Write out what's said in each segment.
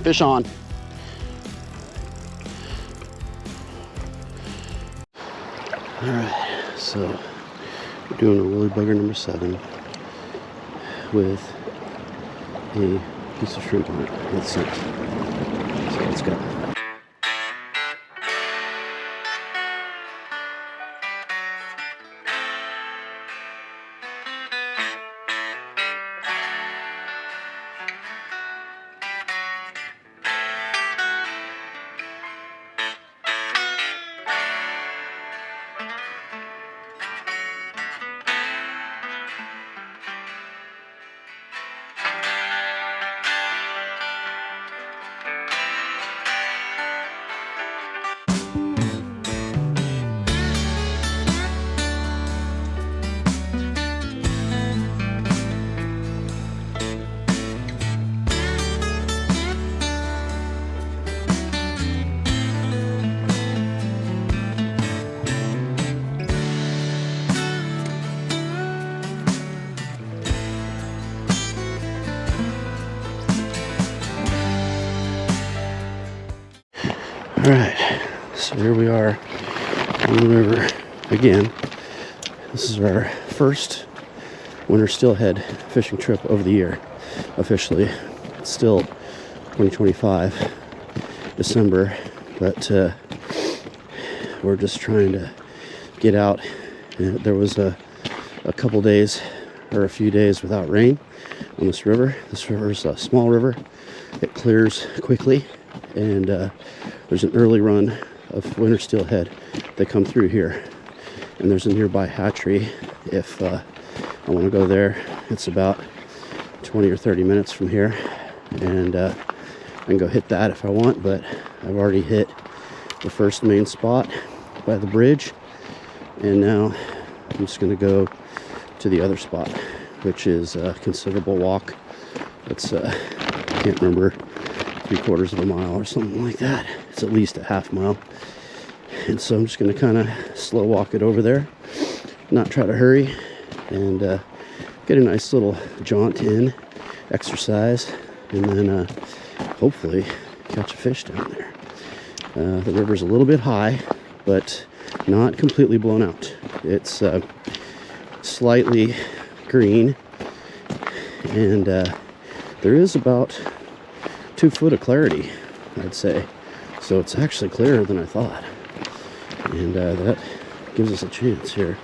Fish on. All right, so we're doing a woolly bugger number 7 with a piece of shrimp on it with scent. So let's go. All right, so here we are on the river again. This is our first winter steelhead fishing trip of the year, officially. It's still 2025, December, but we're just trying to get out. And there was a couple days, or a few days without rain on this river. This river is a small river. It clears quickly, and there's an early run of winter steelhead that come through here, and there's a nearby hatchery. If I want to go there, it's about 20 or 30 minutes from here, and I can go hit that if I want, but I've already hit the first main spot by the bridge, and now I'm just going to go to the other spot, which is a considerable walk. It's I can't remember, 3/4 of a mile or something like that. It's at least a half mile. And so I'm just going to kind of slow walk it over there, not try to hurry, and get a nice little jaunt in, exercise, and then hopefully catch a fish down there. The river's a little bit high, but not completely blown out. It's slightly green, and there is about 2 foot of clarity, I'd say. So it's actually clearer than I thought, and that gives us a chance here.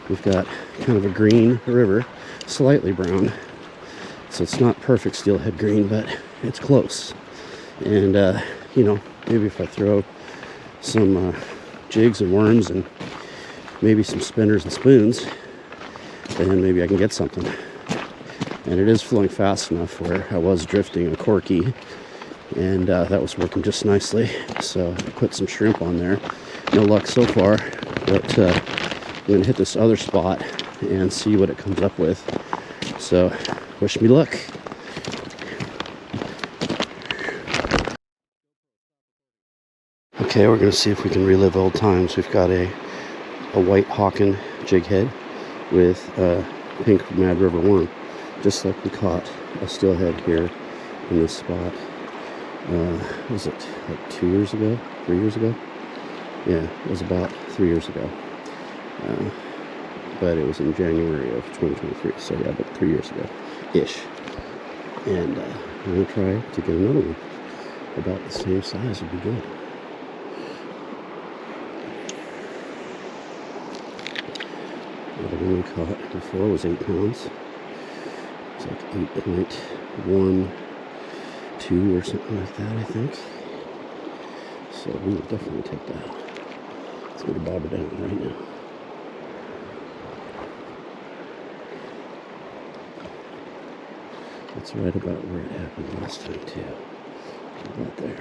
We've got kind of a green river, slightly brown, so it's not perfect steelhead green, but it's close. And you know, maybe if I throw some jigs and worms and maybe some spinners and spoons, then maybe I can get something. And it is flowing fast enough where I was drifting a corky, and that was working just nicely. So I put some shrimp on there. No luck so far, but I'm going to hit this other spot and see what it comes up with. So wish me luck. Okay, we're going to see if we can relive old times. We've got a white hawken jig head with a pink Mad River worm, just like we caught a steelhead here in this spot. Was it like 2 years ago, 3 years ago? Yeah, it was about 3 years ago. But it was in January of 2023, so yeah, about 3 years ago-ish. And I'm going to try to get another one about the same size would be good. The one we caught before was 8 pounds. It's like 8.12 or something like that, I think. So we will definitely take that. Let's go to bob her down right now. That's right about where it happened last time too. About there.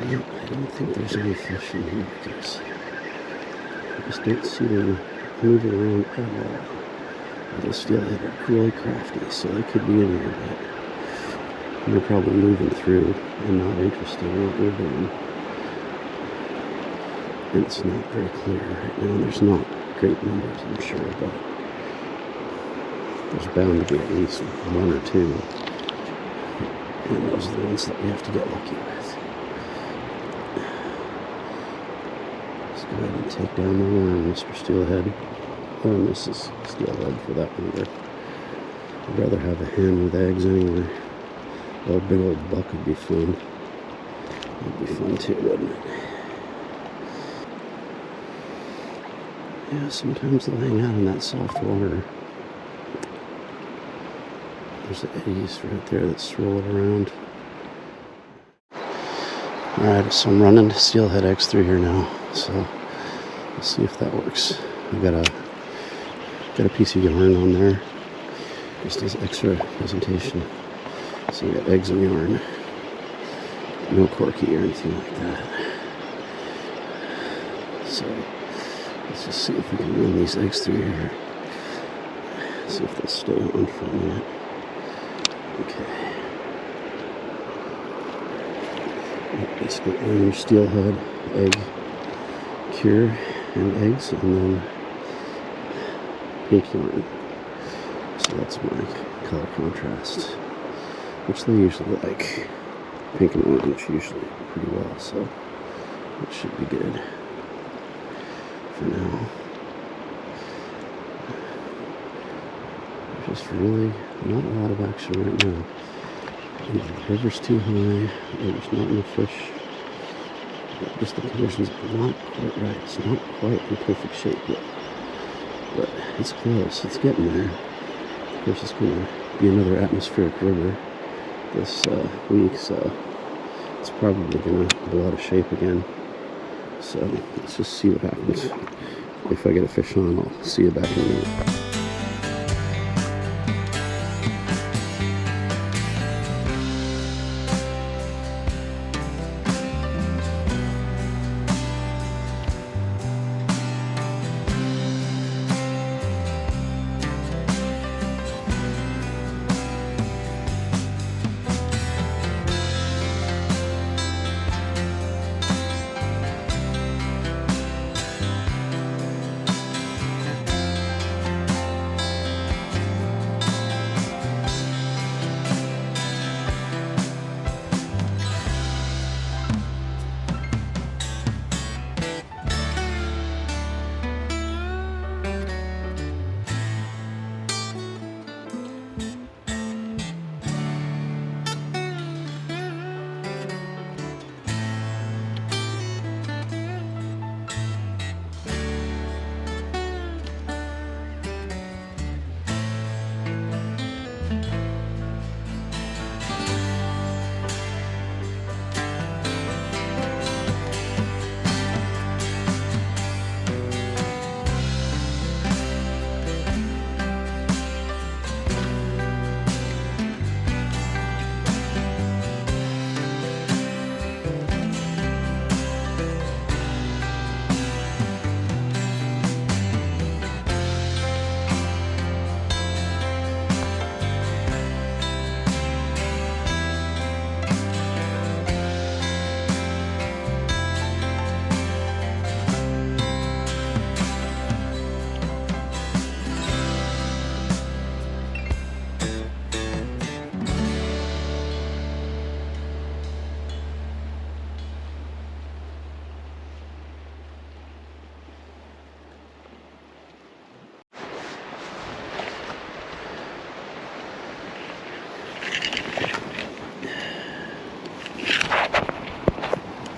No, I don't think there's any fish in here because I just don't see them moving around at all. The steelhead are really crafty, so they could be in here, but they're probably moving through and not interested in what we're doing. And it's not very clear right now. There's not great numbers, I'm sure, but There's bound to be at least one or two. And those are the ones that we have to get lucky with. Let's go ahead and take down the worm, Mr. Steelhead. Or Mrs. Steelhead, for that matter. I'd rather have a hen with eggs anyway. Well, a big old buck would be fun. That'd be fun too, wouldn't it? Yeah, sometimes they'll hang out in that soft water. There's the eddies right there that swirl it around. Alright, so I'm running Steelhead eggs through here now. So let's see if that works. I've got a piece of yarn on there, just as extra presentation. So we got eggs and yarn. No corky or anything like that. So let's just see if we can run these eggs through here. See if they'll stay on for a minute. Okay. Basically orange steelhead egg cure and eggs, and then pink yarn. So that's my color contrast, which they usually like. Pink and orange usually pretty well, so it should be good for now. There's just really not a lot of action right now. The river's too high, there's not enough fish. Just the conditions are not quite right. It's not quite in perfect shape yet, but it's close. It's getting there. Of course, it's going to be another atmospheric river this week, so it's probably going to blow out of shape again. So let's just see what happens. If I get a fish on, I'll see you back in a minute.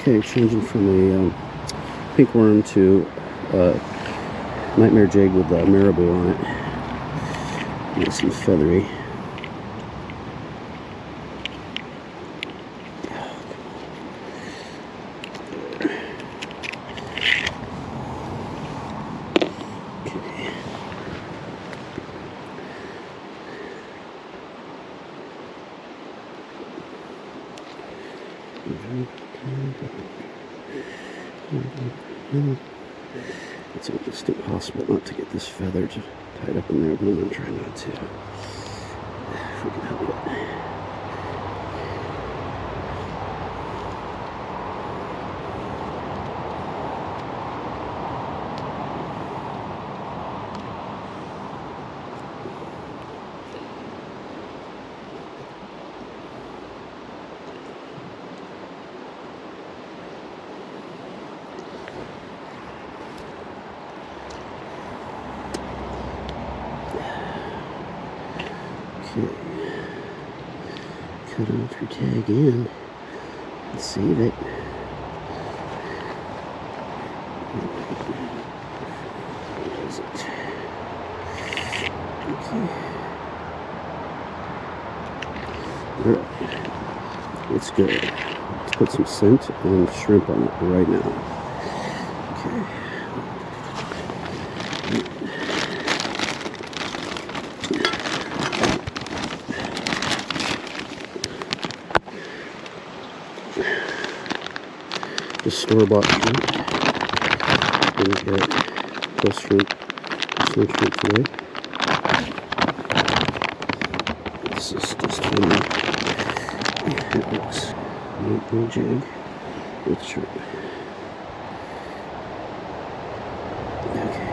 Okay, changing from a pink worm to nightmare jig with marabou on it. Nice and feathery. It's almost impossible not to get this feather tied up in there, but I'm going to try not to. If we can help it. cut off your tag in and save it. Where is it? Okay. Alright. It's good. Let's put some scent and shrimp on it right now. Okay. Just store-bought shrimp. Didn't get plus shrimp, snake shrimp today. This is just from the no jig with shrimp. Okay.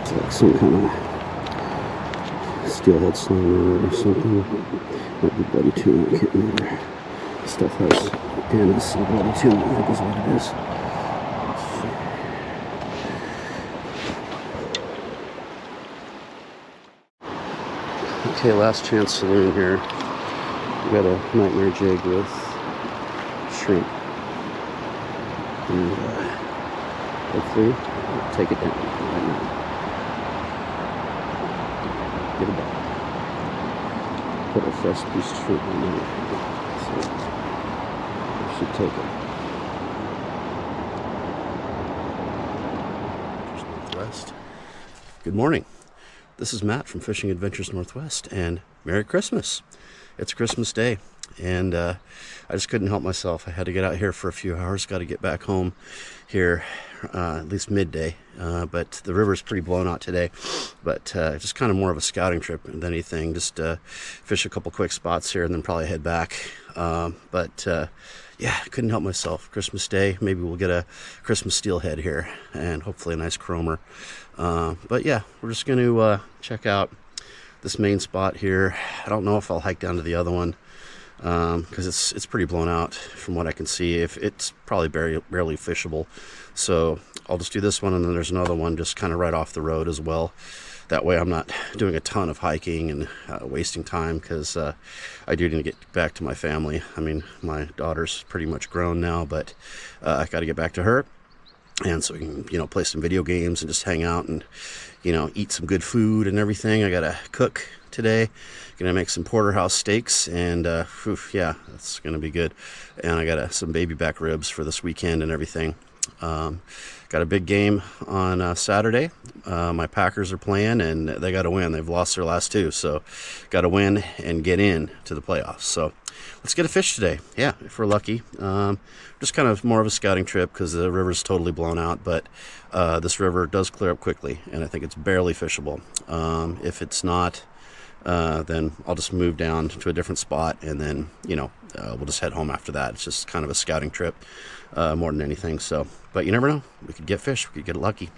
It's like some kind of steelhead slammer or something. Might be bloody tuna, I can't remember. Stuff has anise and bloody tuna, I think is what it is. Okay, last chance saloon here. We got a nightmare jig with shrimp. And hopefully we'll take it down right now. Get a bite. Put a fresh piece of shrimp on there. So I should take it. Just Northwest. Good morning. This is Matt from Fishing Adventures Northwest, and Merry Christmas. It's Christmas Day, and I just couldn't help myself. I had to get out here for a few hours, got to get back home here at least midday, but the river's pretty blown out today, but just kind of more of a scouting trip than anything. Just fish a couple quick spots here and then probably head back. Yeah, couldn't help myself. Christmas Day, maybe we'll get a Christmas steelhead here and hopefully a nice chromer. But yeah, we're just going to check out this main spot here. I don't know if I'll hike down to the other one because it's pretty blown out from what I can see. If it's probably barely fishable, so I'll just do this one, and then there's another one just kind of right off the road as well. That way I'm not doing a ton of hiking and wasting time, because I do need to get back to my family. I mean, my daughter's pretty much grown now, but I got to get back to her, and so we can, play some video games and just hang out and, eat some good food and everything. I got to cook today. Gonna make some porterhouse steaks, and yeah, that's gonna be good. And I got some baby back ribs for this weekend and everything. Got a big game on Saturday. My Packers are playing, and they got to win. They've lost their last two, so got to win and get in to the playoffs. So let's get a fish today. Yeah, if we're lucky. Just kind of more of a scouting trip because the river's totally blown out, but this river does clear up quickly, and I think it's barely fishable. If it's not, then I'll just move down to a different spot, and then we'll just head home after that. It's just kind of a scouting trip more than anything. So, but you never know, we could get fish, we could get lucky.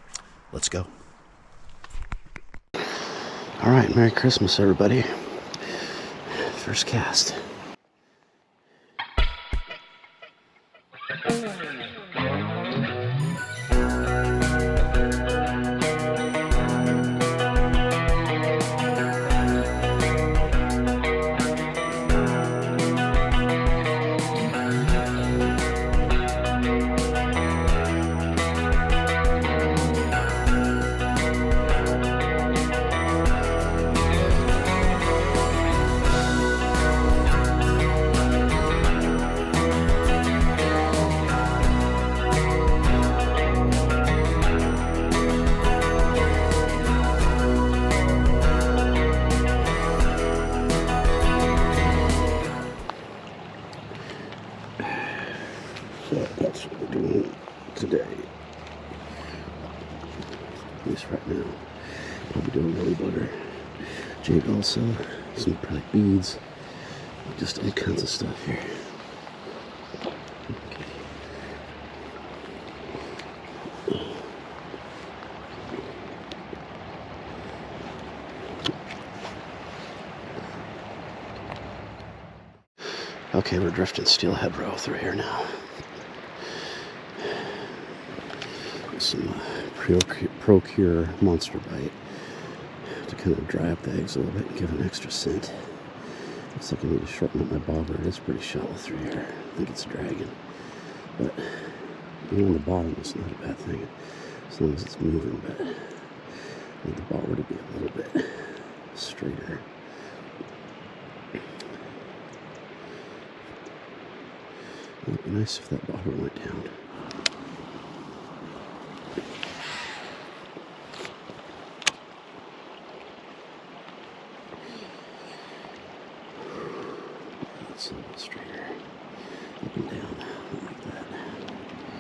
Let's go. All right, Merry Christmas, everybody. First cast. So that's what we're doing today. At least right now. Probably doing belly butter. Jig also. Some probably beads. Just all kinds of stuff here. Okay, we're drifting Steelhead row through here now. Some Procure Monster Bite to kind of dry up the eggs a little bit and give an extra scent. Looks like I need to shorten up my bobber. It is pretty shallow through here. I think it's dragging. But being on the bottom is not a bad thing, as long as it's moving. But I need the bobber to be a little bit straighter. It would be nice if that bobber went down. That's a little straighter. Up and down, like that.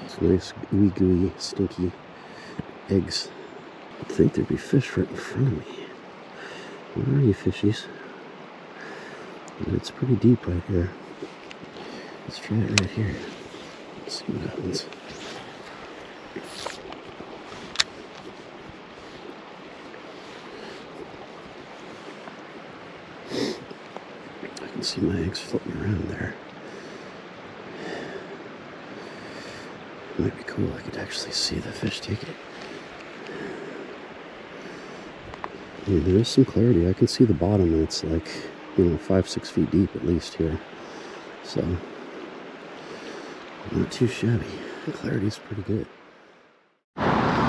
It's nice, ooey gooey, stinky eggs. I'd think there'd be fish right in front of me. Where are you, fishies? And it's pretty deep right here. Let's try it right here. Let's see what happens. I can see my eggs floating around there. It might be cool. I could actually see the fish take it. I mean, there is some clarity. I can see the bottom, and it's like, 5-6 feet deep at least here. So, not too shabby. The clarity's pretty good.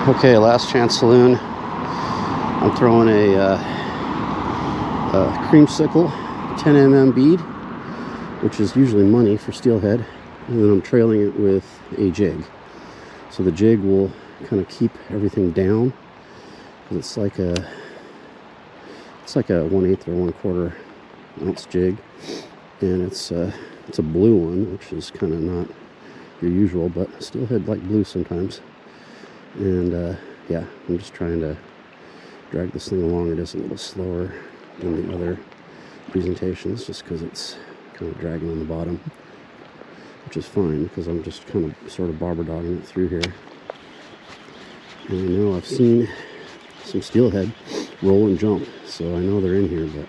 Okay, last chance saloon. I'm throwing a creamsicle 10mm bead, which is usually money for steelhead, and then I'm trailing it with a jig. So the jig will kind of keep everything down. It's like a 1/8 or 1/4 ounce jig, and it's a blue one, which is kind of not your usual, but steelhead like blue sometimes. And yeah, I'm just trying to drag this thing along. It is a little slower than the other presentations, just because it's kind of dragging on the bottom, which is fine because I'm just kind of sort of bobber dogging it through here. And I know I've seen some steelhead roll and jump, so I know they're in here, but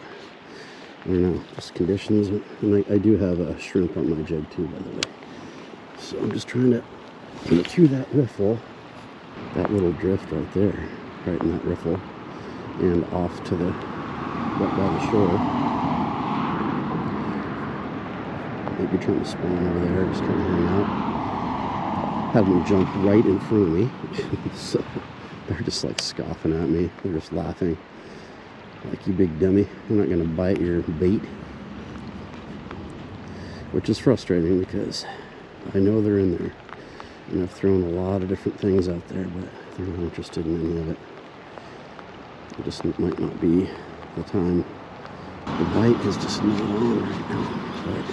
I don't know, just conditions. And I do have a shrimp on my jig too, by the way. So I'm just trying to get through that riffle, that little drift right there, right in that riffle, and off to the right by the shore. Maybe trying to spawn over there, just kind of hang out. Had them jump right in front of me, so they're just like scoffing at me. They're just laughing, like, you big dummy, I'm not gonna bite your bait. Which is frustrating because I know they're in there, and I've thrown a lot of different things out there, but they're not interested in any of it. It just might not be the time. The bite is just not on right now, but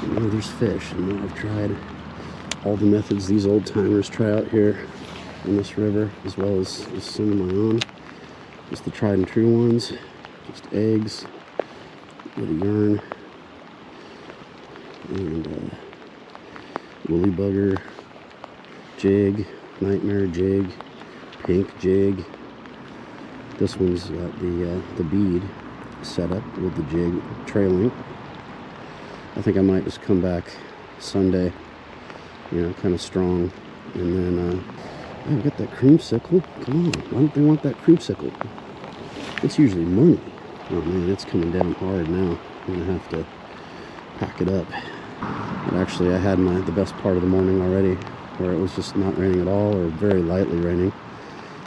I know there's fish. I know I've tried all the methods these old timers try out here in this river, as well as some of my own. Just the tried and true ones, just eggs with a yarn and woolly bugger jig, nightmare jig, pink jig. This one's got the bead set up with the jig trailing. I think I might just come back Sunday, kind of strong, and then we got that creamsicle. Come on, why don't they want that creamsicle? It's usually money. Oh man, it's coming down hard now. I'm gonna have to pack it up. But actually, I had the best part of the morning already, where it was just not raining at all, or very lightly raining.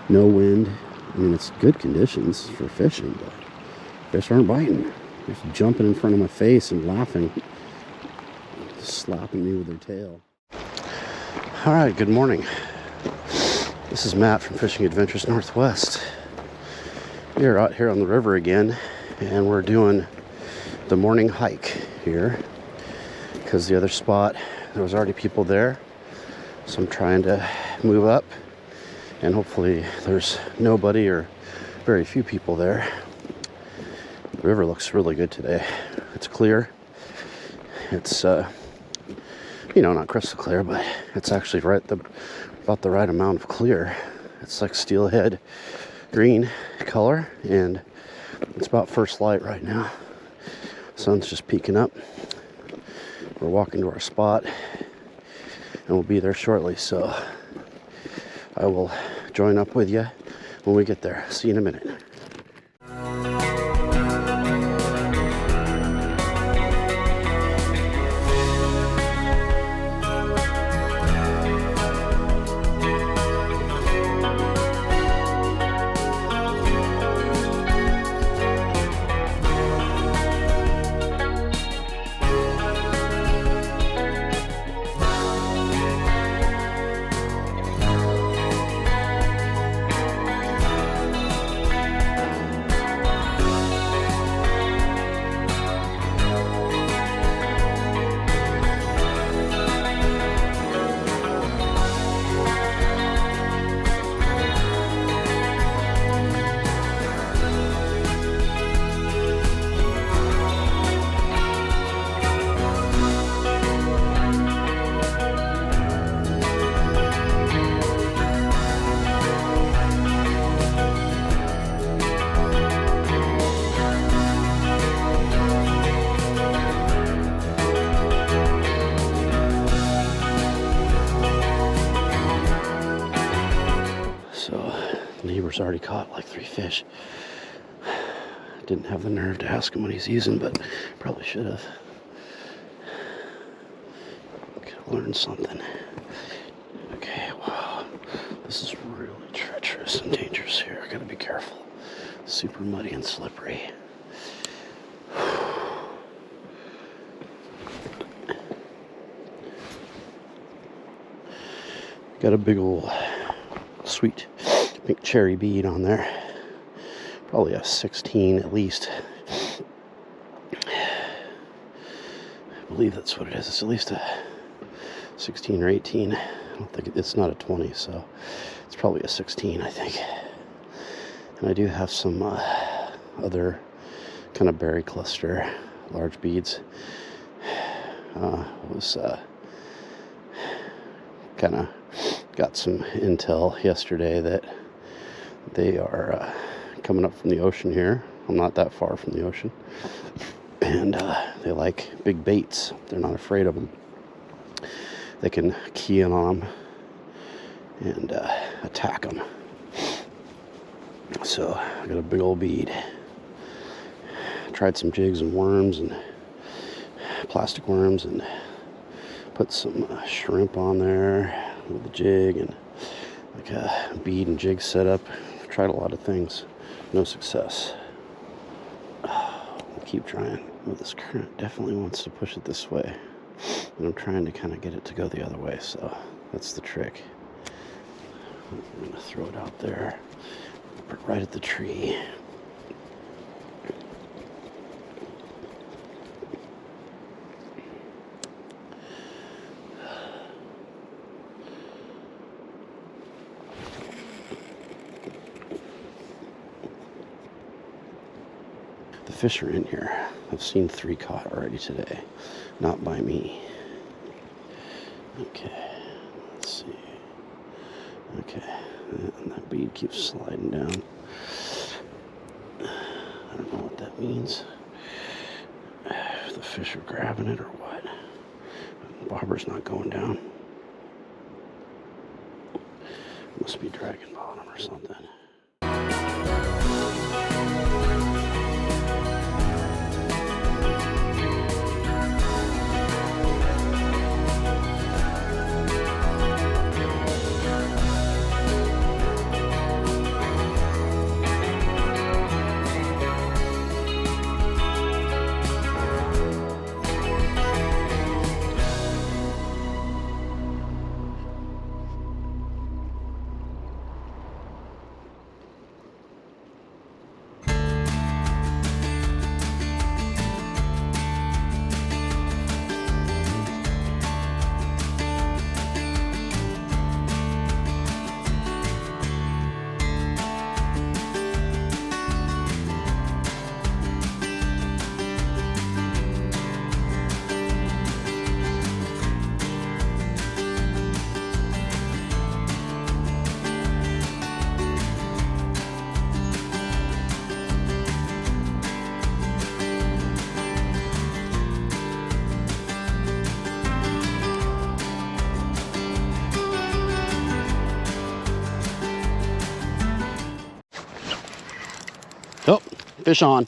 No wind. I mean, it's good conditions for fishing, but fish aren't biting. They're just jumping in front of my face and laughing, slapping me with their tail. All right, good morning. This is Matt from Fishing Adventures Northwest. We are out here on the river again, and we're doing the morning hike here because the other spot, there was already people there. So I'm trying to move up, and hopefully there's nobody or very few people there. The river looks really good today. It's clear. It's, not crystal clear, but it's actually about the right amount of clear. It's like steelhead green color, and it's about first light right now. Sun's just peeking up. We're walking to our spot, and we'll be there shortly, so I will join up with you when we get there. See you in a minute. already caught like 3 fish. Didn't have the nerve to ask him what he's using, but probably should have. Could have learned something. Okay, wow. This is really treacherous and dangerous here. I gotta be careful. Super muddy and slippery. Got a big old sweet pink cherry bead on there. Probably a 16 at least. I believe that's what it is. It's at least a 16 or 18. I don't think it's not a 20, so it's probably a 16, I think. And I do have some other kind of berry cluster large beads. Was kind of got some intel yesterday that they are coming up from the ocean here. I'm not that far from the ocean. And they like big baits. They're not afraid of them. They can key in on them and attack them. So I got a big old bead. Tried some jigs and worms and plastic worms and put some shrimp on there with the jig and like a bead and jig setup. Tried a lot of things. No success. I'll keep trying. Well, this current definitely wants to push it this way. And I'm trying to kind of get it to go the other way, so that's the trick. I'm going to throw it out there, put it right at the tree. The fish are in here. I've seen 3 caught already today. Not by me. Okay, let's see. Okay, and that bead keeps sliding down. I don't know what that means. If the fish are grabbing it or what. Bobber's not going down. Must be dragging bottom or something. Oh, fish on.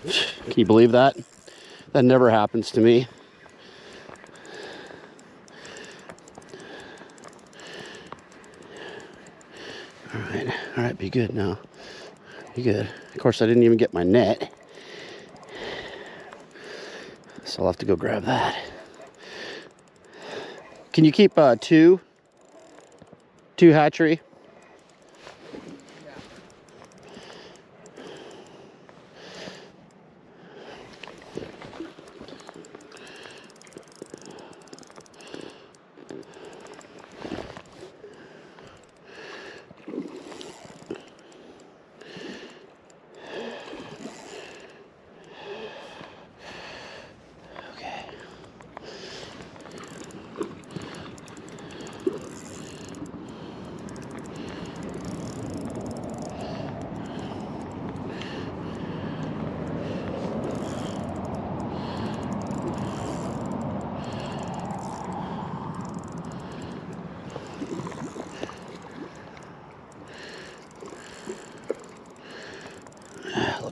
Can you believe that? That never happens to me. All right, be good now. Be good. Of course, I didn't even get my net, so I'll have to go grab that. Can you keep two hatchery?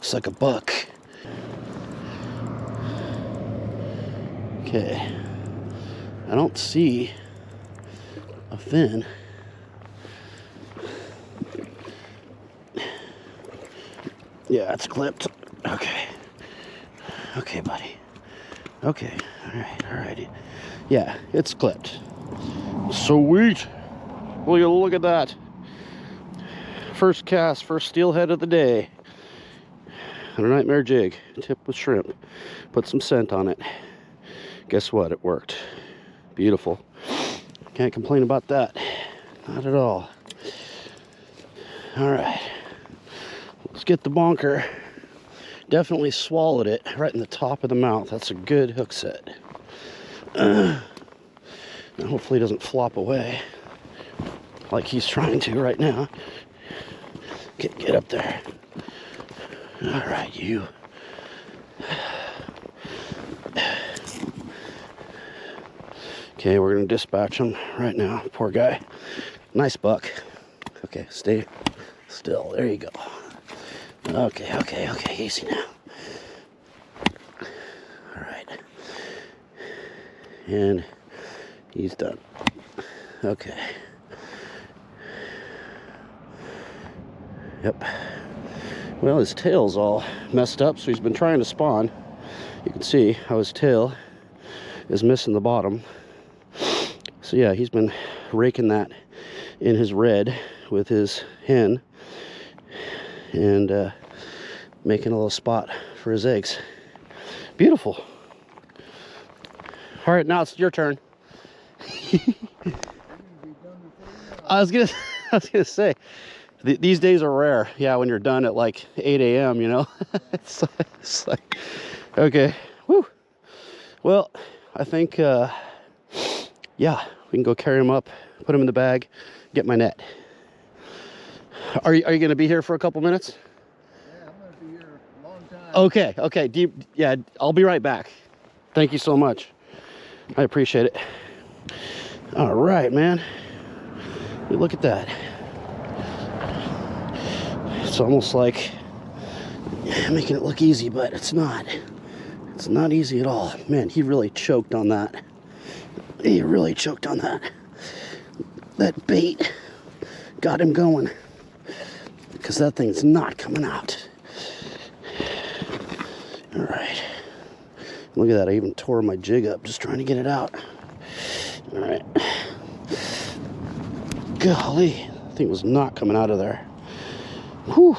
Looks like a buck. Okay. I don't see a fin. Yeah, it's clipped. Okay. Okay, buddy. Okay. Alright. Yeah, it's clipped. Sweet. Will you look at that? First cast, first steelhead of the day. On a nightmare jig, tipped with shrimp. Put some scent on it. Guess what? It worked. Beautiful. Can't complain about that. Not at all. All right. Let's get the bonker. Definitely swallowed it right in the top of the mouth. That's a good hook set. Now hopefully it doesn't flop away like he's trying to right now. Get up there. All right, you. Okay, we're gonna dispatch him right now. Poor guy. Nice buck. Okay, stay still. There you go. Okay. Easy now. All right. And he's done. Okay. Yep. Well, his tail's all messed up, so he's been trying to spawn. You can see how his tail is missing the bottom. So yeah, he's been raking that in his red with his hen and making a little spot for his eggs. Beautiful. All right, now it's your turn. I was gonna say, these days are rare. Yeah, when you're done at like 8 a.m., you know? it's like, okay, woo. Well, I think, yeah, we can go carry him up, put him in the bag, get my net. Are you going to be here for a couple minutes? Yeah, I'm going to be here a long time. Okay. Yeah, I'll be right back. Thank you so much. I appreciate it. All right, man. Look at that. It's almost like making it look easy, but it's not. It's not easy at all. Man, he really choked on that. He really choked on that. That bait got him going. Because that thing's not coming out. All right. Look at that. I even tore my jig up just trying to get it out. All right. Golly. That thing was not coming out of there. Whew.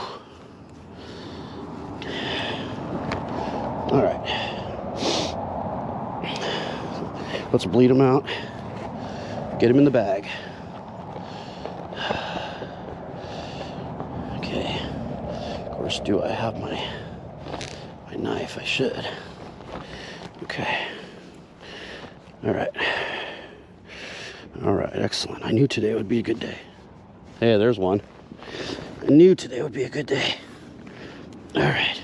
All right. Let's bleed him out. Get him in the bag. Okay. Of course, do I have my knife? I should. Okay. All right. All right, excellent. I knew today would be a good day. Hey, there's one. I knew today would be a good day. All right.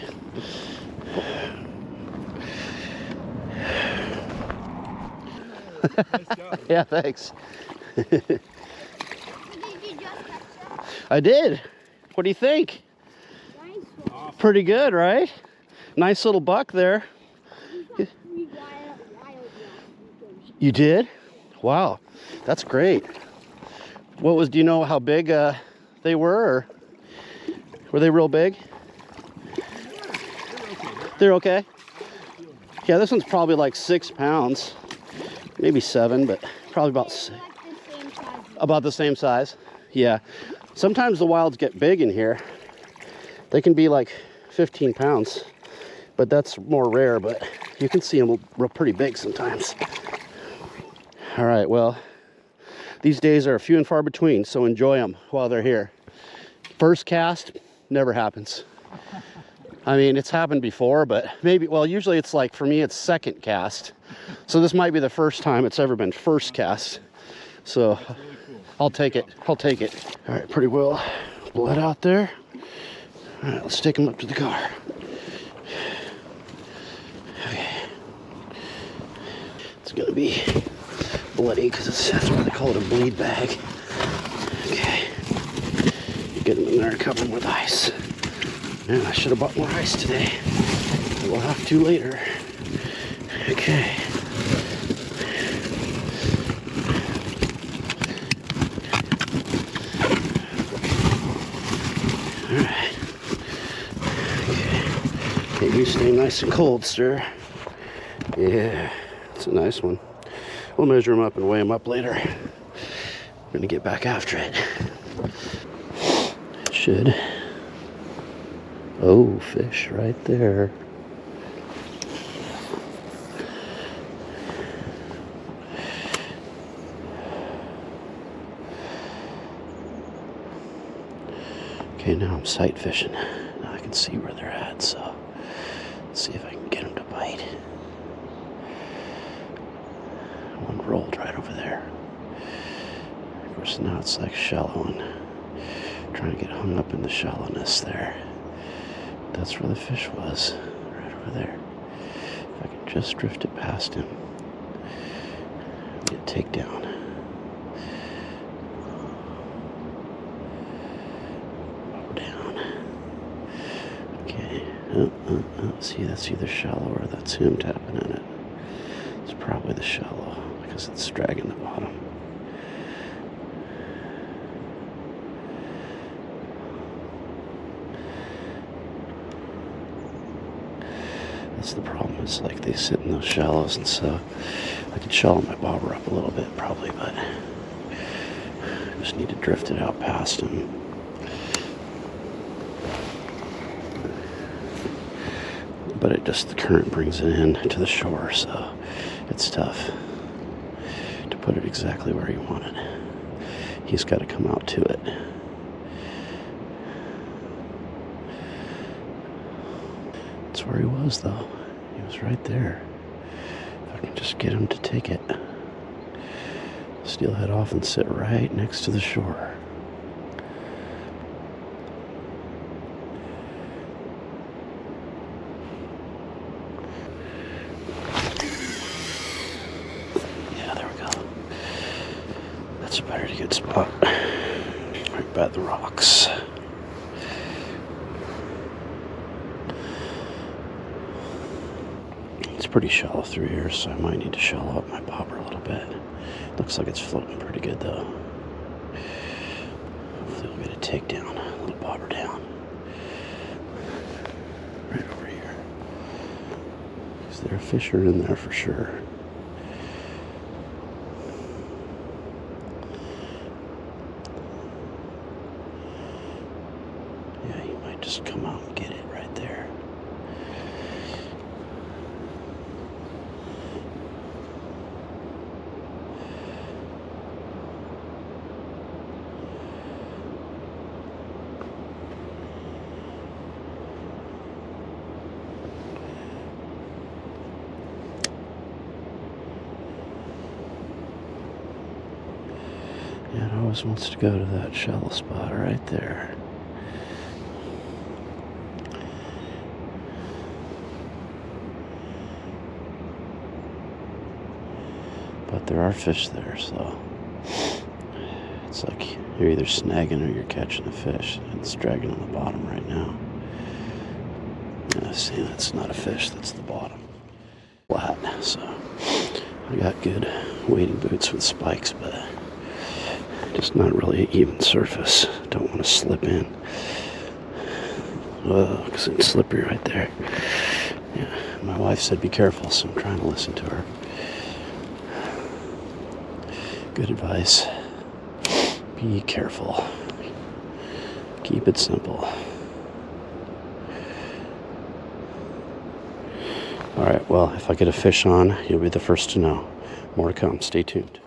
Nice job. Yeah, thanks. Did you just catch that? I did. What do you think? Nice one. Pretty good, right? Nice little buck there. We got 3 wild ones. You did? Wow, that's great. Do you know how big they were, or were they real big? They're okay? Yeah, this one's probably like 6 pounds, maybe 7, but probably about the same size. Yeah, sometimes the wilds get big in here. They can be like 15 pounds, but that's more rare, but you can see them pretty big sometimes. All right, well, these days are few and far between, so enjoy them while they're here. First cast never happens. I mean, it's happened before, but maybe, well, usually it's like, for me, it's second cast. So this might be the first time it's ever been first cast. So Really cool. I'll take it. All right, pretty well bled out there. All right, let's take him up to the car. Okay. It's gonna be bloody because that's why they call it a bleed bag. Okay. Get him in there, cover him with ice. Man, I should have bought more ice today. We'll have to later. Okay. Alright. Okay. You stay nice and cold, sir. Yeah, it's a nice one. We'll measure them up and weigh them up later. We're gonna get back after it. It should. Oh, fish right there. Okay, now I'm sight fishing. Now I can see where they're at, so let's see if I can get them to bite. One rolled right over there. Of course, now it's like shallow and trying to get hung up in the shallowness there. That's where the fish was, right over there. If I can just drift it past him, get a takedown. Down. Okay. See, that's either shallow or that's him tapping in it. It's probably the shallow because it's dragging the bottom. That's the problem. It's like they sit in those shallows, and so I could shallow my bobber up a little bit probably, but I just need to drift it out past him. But the current brings it in to the shore, so it's tough to put it exactly where you want it. He's got to come out to it. That's where he was, though. He was right there. If I can just get him to take it. Steelhead off and sit right next to the shore. Yeah, there we go. That's a pretty good spot. Right by the rocks. It's pretty shallow through here, so I might need to shallow up my bobber a little bit. Looks like it's floating pretty good, though. Hopefully we'll get a takedown, a little bobber down. Right over here. Because there are fish are in there for sure. Yeah, he might just come out and get it right there. Yeah, it always wants to go to that shallow spot right there. But there are fish there, so it's like you're either snagging or you're catching a fish. It's dragging on the bottom right now. Yeah, see, that's not a fish, that's the bottom. Flat, so I got good wading boots with spikes, but just not really an even surface. Don't want to slip in. Oh, because it's slippery right there. Yeah, my wife said be careful, so I'm trying to listen to her. Good advice. Be careful. Keep it simple. Alright, well, if I get a fish on, you'll be the first to know. More to come. Stay tuned.